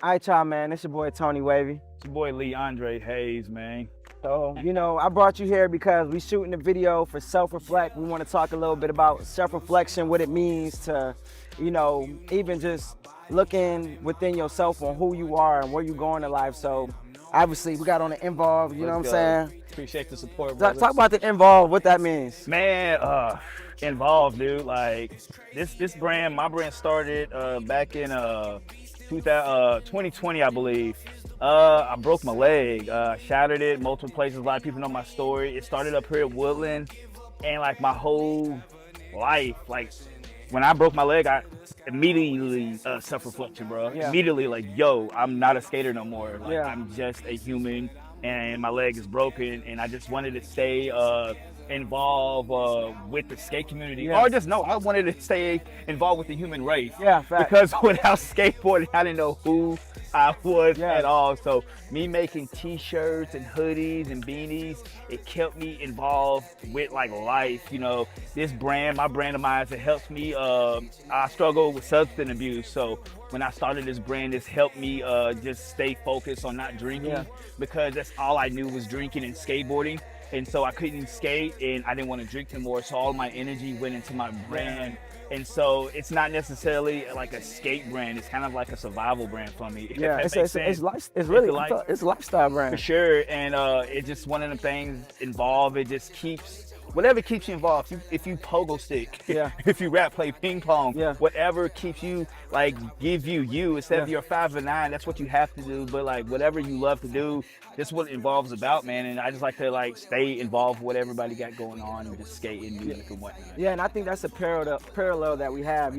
All right, y'all, man. It's your boy Tony Wavy. It's your boy Lee Andre Hayes, man. So, I brought you here because we shooting a video for Self-Reflect. We want to talk a little bit about self-reflection, what it means to, even just looking within yourself on who you are and where you're going in life. So, obviously, we got on the involved, you know what I'm saying? Appreciate the support, Talk brother. about the involved, what that means. Man, involved, dude. Like, this brand, my brand started back in 2020, I believe. I broke my leg, shattered it multiple places. A lot of people know my story. It started up here at Woodland, and like my whole life, like when I broke my leg, I immediately self-reflection, bro. Yeah. Immediately, like, yo, I'm not a skater no more. Like, Yeah. I'm just a human, and my leg is broken, and I just wanted to stay involved with the skate community, Yeah. or just no, I wanted to stay involved with the human race. Yeah, fact. Because without skateboarding, I didn't know who I was Yeah. at all. So me making t-shirts and hoodies and beanies, it kept me involved with like life. This brand, my brand of mine, it helps me. I struggle with substance abuse, so when I started this brand, this helped me just stay focused on not drinking, Yeah. because that's all I knew was drinking and skateboarding. And so I couldn't skate, and I didn't want to drink anymore. So all my energy went into my brand. And so it's not necessarily like a skate brand. It's kind of like a survival brand for me. if Yeah, that it's makes sense. really It's it's a lifestyle For brand. sure. And it's just one of the things involved. It just keeps, whatever keeps you involved. If you pogo stick, Yeah. if you rap, play ping pong, Yeah. whatever keeps you, like, give you instead of Yeah. your 5 and 9, that's what you have to do. But like whatever you love to do, that's what involves about, man. And I just like to like stay involved with what everybody got going on and just skate and music and whatnot. Yeah, and I think that's a parallel that we have.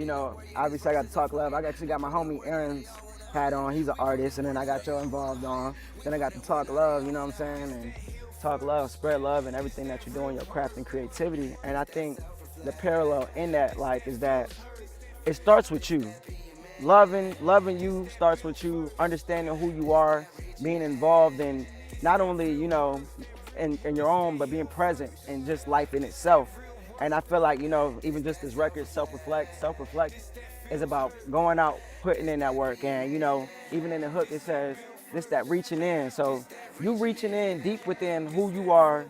Obviously I got to talk love. I actually got my homie Aaron's hat on. He's an artist, and then I got your involved on. Then I got to talk love, you know what I'm saying? And talk love, spread love, and everything that you're doing, your craft and creativity. And I think the parallel in that, like, is that it starts with you. Loving you starts with you understanding who you are, being involved in not only, in your own, but being present in just life in itself. And I feel like, even just this record, Self-Reflect is about going out, putting in that work. And, even in the hook, it says, this, that reaching in. So you reaching in deep within who you are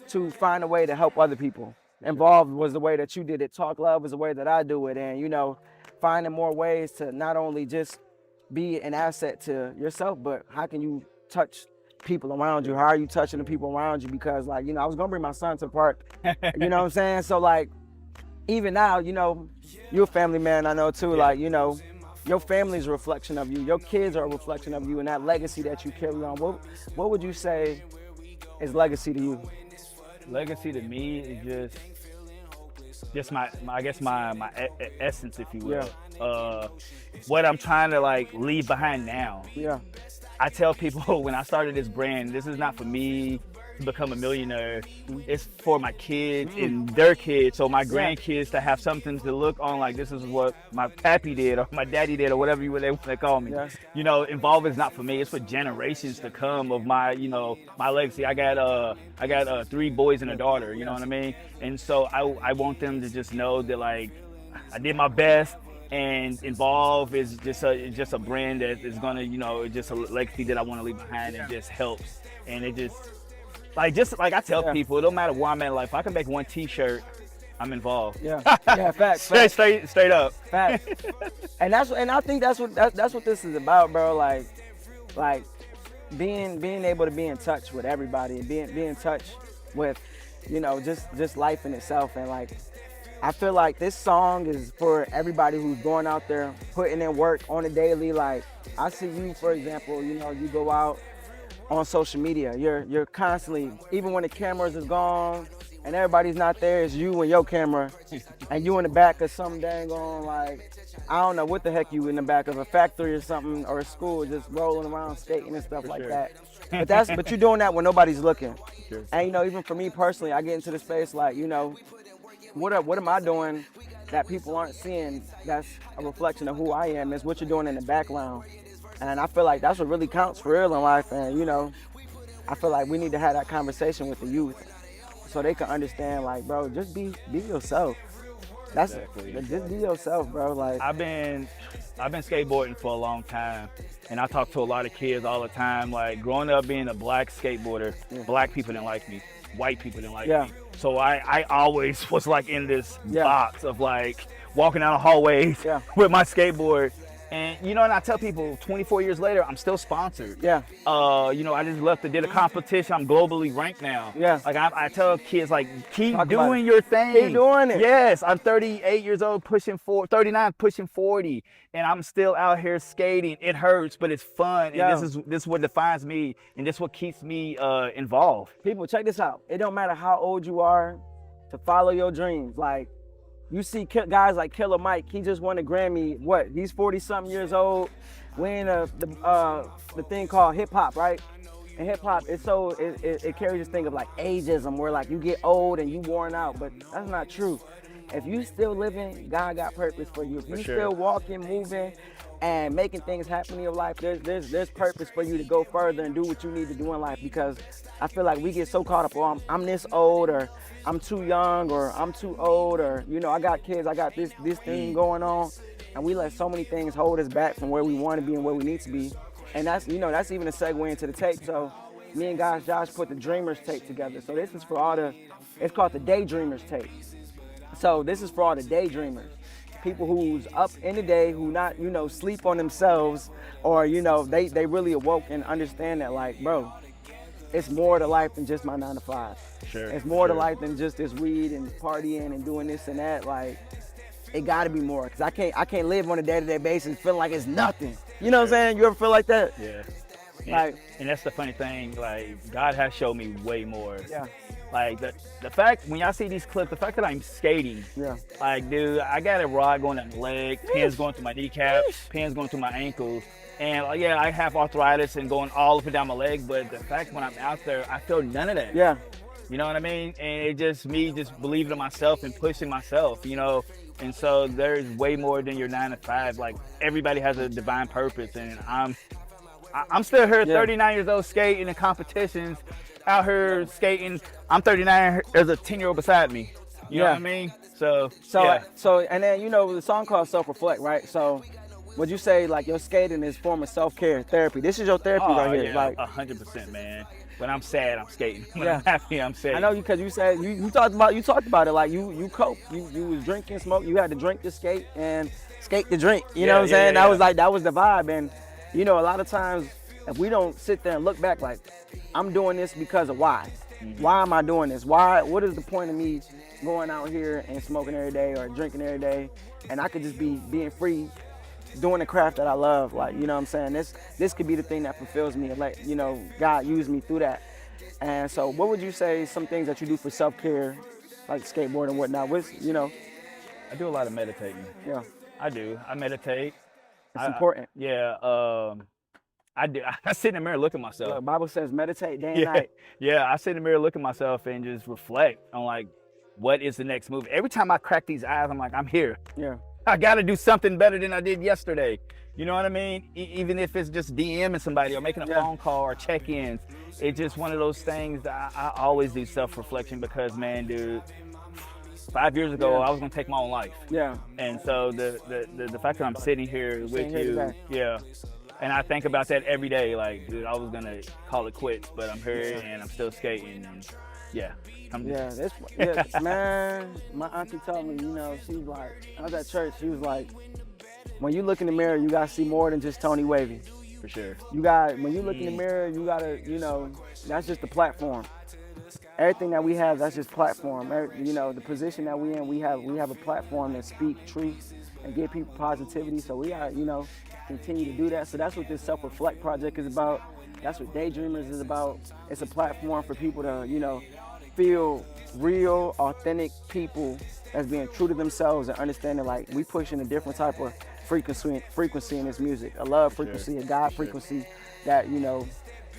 to find a way to help other people. Involved was the way that you did it. Talk love is the way that I do it. And, finding more ways to not only just be an asset to yourself, but how can you touch people around you? How are you touching the people around you? Because, like, I was gonna bring my son to the park. You know what I'm saying? So, like, even now, you're a family man, I know too. Yeah. Like, your family's a reflection of you. Your kids are a reflection of you, and that legacy that you carry on. What would you say is legacy to you? Legacy to me is just my I guess my essence, if you will. What I'm trying to like leave behind now. Yeah. I tell people when I started this brand, this is not for me to become a millionaire. It's for my kids and their kids, so my grandkids to have something to look on, like, this is what my pappy did or my daddy did or whatever they want to call me. Yeah. Involved is not for me. It's for generations to come of my, my legacy. I got 3 boys and a daughter, you know what I mean? And so I want them to just know that, like, I did my best. And Involve is just a brand that is gonna, just a legacy that I want to leave behind. It just helps, and it just like I tell people, it don't matter where I'm at in life. If I can make one T-shirt, I'm involved. Yeah. Yeah. Facts. Straight up. Facts. And I think that's what this is about, bro. Like being able to be in touch with everybody and being in touch with, just life in itself. And, like, I feel like this song is for everybody who's going out there putting in work on a daily. Like, I see you, for example, you go out on social media. You're constantly, even when the cameras is gone and everybody's not there, it's you and your camera, and you in the back of some dang on, like, I don't know what the heck you in the back of a factory or something, or a school, just rolling around skating and stuff like that. But you're doing that when nobody's looking. Sure. And even for me personally, I get into the space like, what am I doing that people aren't seeing? That's a reflection of who I am. Is what you're doing in the background. And I feel like that's what really counts for real in life. And, I feel like we need to have that conversation with the youth so they can understand, like, bro, just be yourself. That's Exactly. just be yourself, bro. Like, I've been skateboarding for a long time, and I talk to a lot of kids all the time. Like growing up being a black skateboarder, Yeah. black people didn't like me, white people didn't like Yeah. me. So I always was like in this Yeah. box of like walking down the hallways Yeah. with my skateboard. And you know, and I tell people 24 years later, I'm still sponsored. Yeah. You know, I just did a competition. I'm globally ranked now. Yeah. Like I tell kids, like, keep Talk about doing it. your thing. Keep doing it. Yes, I'm 38 years old, 39, pushing 40, and I'm still out here skating. It hurts, but it's fun, Yeah. and this is what defines me, and this is what keeps me involved. People, check this out. It don't matter how old you are to follow your dreams. Like, you see guys like Killer Mike. He just won a Grammy. What? He's 40-something years old. We're in the thing called hip hop, right? And hip hop, it carries this thing of like ageism, where like you get old and you worn out. But that's not true. If you still living, God got purpose for you. If you still walking, moving, and making things happen in your life, there's purpose for you to go further and do what you need to do in life. Because I feel like we get so caught up on I'm this old, or I'm too young, or I'm too old, or you know, I got kids, I got this thing going on, and we let so many things hold us back from where we want to be and where we need to be. And that's, you know, that's even a segue into the tape. So me and Josh put the Dreamers tape together. So this is for it's called the Daydreamers tape. So this is for all the daydreamers, people who's up in the day, who not, you know, sleep on themselves, or, you know, they really awoke and understand that, like, bro, it's more to life than just my 9 to 5. Sure. It's more to life than just this weed and partying and doing this and that. Like, it got to be more, because I can't live on a day-to-day basis feeling like it's nothing. You know what I'm saying? You ever feel like that? Yeah. Like, and that's the funny thing. Like, God has shown me way more. yeah. Like the fact, when y'all see these clips, the fact that I'm skating, Yeah. like, dude, I got a rod going down the leg, pins going through my kneecap, pins going through my ankles, and yeah, I have arthritis and going all up and down my leg. But the fact, when I'm out there, I feel none of that. Yeah. You know what I mean? And it just me just believing in myself and pushing myself. You know, and so there's way more than your 9 to 5. Like, everybody has a divine purpose, and I'm still here, 39 years old, skating in competitions, out here skating. I'm 39. There's a 10-year-old beside me. You know what I mean? So yeah. And then, you know, the song called Self-Reflect, right? So would you say, like, your skating is form of self-care, therapy? This is your therapy right here. Yeah, like, 100%, man. When I'm sad, I'm skating. When Yeah. I'm happy, I'm skating. I know you, because you said you talked about it. Like, you cope. You was drinking, smoke. You had to drink to skate and skate to drink. You know what I'm saying? That was the vibe. And you know, a lot of times, if we don't sit there and look back, like, I'm doing this because of why. Mm-hmm. Why am I doing this? Why? What is the point of me going out here and smoking every day or drinking every day? And I could just be being free, doing the craft that I love. Like, you know what I'm saying? This could be the thing that fulfills me and let, you know, God use me through that. And so what would you say some things that you do for self-care, like skateboard and whatnot? You know? I do a lot of meditating. Yeah. I do. I meditate. It's important. I do. I sit in the mirror, look at myself. The Bible says meditate day and night. Yeah, I sit in the mirror, look at myself, and just reflect on, like, what is the next move. Every time I crack these eyes, I'm like, I'm here. Yeah. I got to do something better than I did yesterday. You know what I mean? Even if it's just DMing somebody or making a phone call or check-ins, it's just one of those things that I always do self-reflection, because, man, dude, 5 years ago, I was gonna take my own life. Yeah. And so the fact that I'm sitting here with you, today. and I think about that every day. Like, dude, I was gonna call it quits, but I'm here and I'm still skating. And man, my auntie told me, you know, she was like, I was at church, she was like, when you look in the mirror, you gotta see more than just Tony Wavy. For sure. When you look in the mirror, you gotta, you know, that's just the platform. Everything that we have, that's just platform. You know, the position that we in, we have a platform that speak truth and give people positivity. So we gotta, you know, continue to do that. So that's what this Self-Reflect project is about. That's what Daydreamers is about. It's a platform for people to, you know, feel real, authentic people that's being true to themselves and understanding, like, we pushing a different type of frequency in this music, a love frequency, a God frequency that, you know,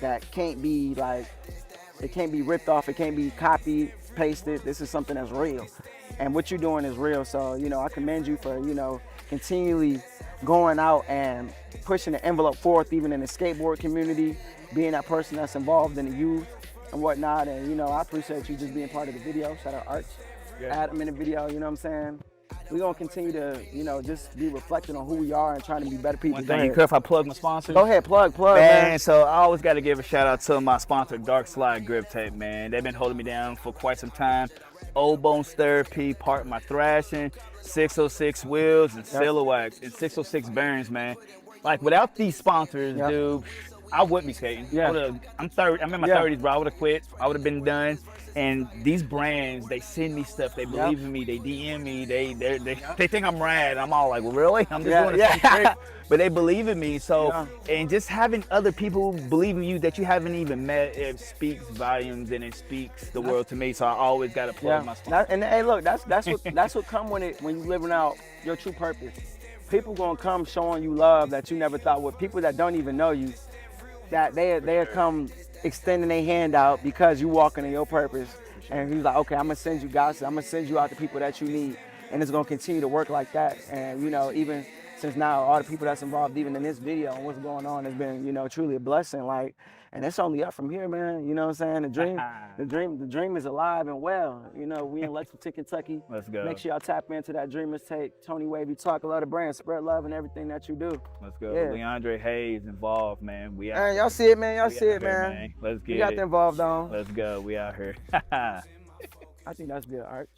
that can't be like, it can't be ripped off, it can't be copied, pasted. This is something that's real. And what you're doing is real. So, you know, I commend you for, you know, continually going out and pushing the envelope forth, even in the skateboard community, being that person that's involved in the youth and whatnot. And, you know, I appreciate you just being part of the video. Shout out Arch, Adam in the video, you know what I'm saying? we're gonna continue to, you know, just be reflecting on who we are and trying to be better people. One Go thing, you ahead. care if I plug my sponsors? Go ahead, plug, Man, man. so I always got to give a shout out to my sponsor, Dark Slide Grip Tape, man. They've been holding me down for quite some time. Old Bones Therapy, part my thrashing, 606 wheels and Silhouettes and 606 bearings, man. Like without these sponsors, dude, I wouldn't be skating. Yeah. I'm 30. I'm in my 30s, bro. I would have quit. I would have been done. And these brands, they send me stuff. They believe in me. They DM me. They think I'm rad. I'm all like, well, really? I'm just doing a trick. But they believe in me. So, and just having other people believe in you that you haven't even met, it speaks volumes and it speaks the world to me. So I always got to plug my sponsor. And hey, look, that's what come when you living out your true purpose. People gonna come showing you love that you never thought would. People that don't even know you, that they'll come extending their hand out because you walking in your purpose. And he's like, okay, I'm gonna send you guys, I'm gonna send you out the people that you need, and it's gonna continue to work like that. And you know, even since now all the people that's involved, even in this video and what's going on, has been, you know, truly a blessing. Like, and it's only up from here, man. You know what I'm saying? The dream is alive and well. You know, we in Lexington, Kentucky. Let's go. Make sure y'all tap into that Dreamers Tape. Tony Wavy, talk a lot of brand, spread love and everything that you do. Let's go. Leandre Hayes involved, man. We out. Man, y'all see it, man. Y'all see it, man. Let's get it. You got involved on. Let's go. We out here. I think that's good, Arch.